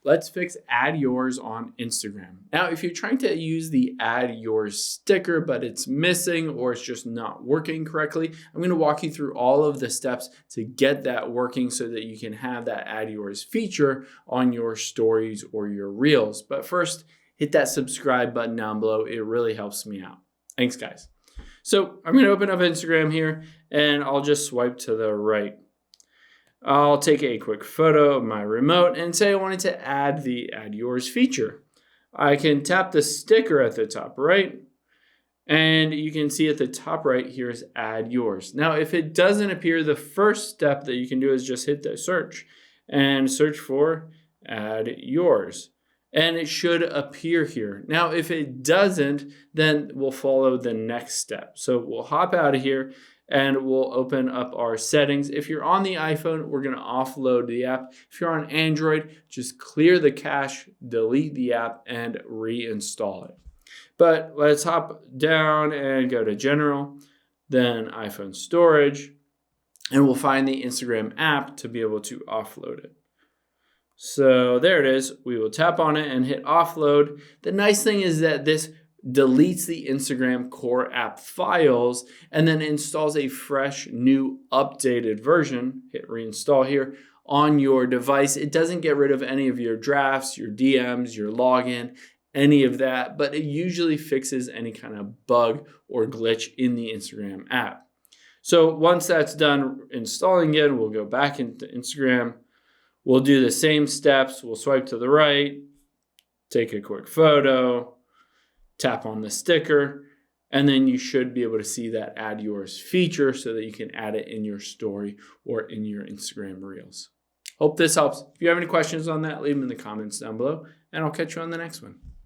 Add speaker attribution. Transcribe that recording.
Speaker 1: let's fix add yours on Instagram. Now, if you're trying to use the add yours sticker, but it's missing or it's just not working correctly, I'm going to walk you through all of the steps to get that working so that you can have that add yours feature on your stories or your reels. But first, hit that subscribe button down below. It really helps me out. Thanks, guys. So I'm going to open up Instagram here and I'll just swipe to the right. I'll take a quick photo of my remote and say I wanted to add the add yours feature. I can tap the sticker at the top right, and you can see at the top right here is add yours. Now, if it doesn't appear, the first step that you can do is just hit the search and search for add yours. And it should appear here. Now, if it doesn't, then we'll follow the next step. So we'll hop out of here and we'll open up our settings. If you're on the iPhone, we're going to offload the app. If you're on Android, just clear the cache, delete the app, and reinstall it. But let's hop down and go to General, then iPhone Storage, and we'll find the Instagram app to be able to offload it. So there it is. We will tap on it and hit offload. The nice thing is that this deletes the Instagram core app files and then installs a fresh, new, updated version. Hit reinstall here on your device. It doesn't get rid of any of your drafts, your DMs, your login, any of that, but it usually fixes any kind of bug or glitch in the Instagram app. So once that's done installing it, we'll go back into Instagram. We'll do the same steps. We'll swipe to the right, take a quick photo, tap on the sticker, and then you should be able to see that add yours feature so that you can add it in your story or in your Instagram reels. Hope this helps. If you have any questions on that, leave them in the comments down below, and I'll catch you on the next one.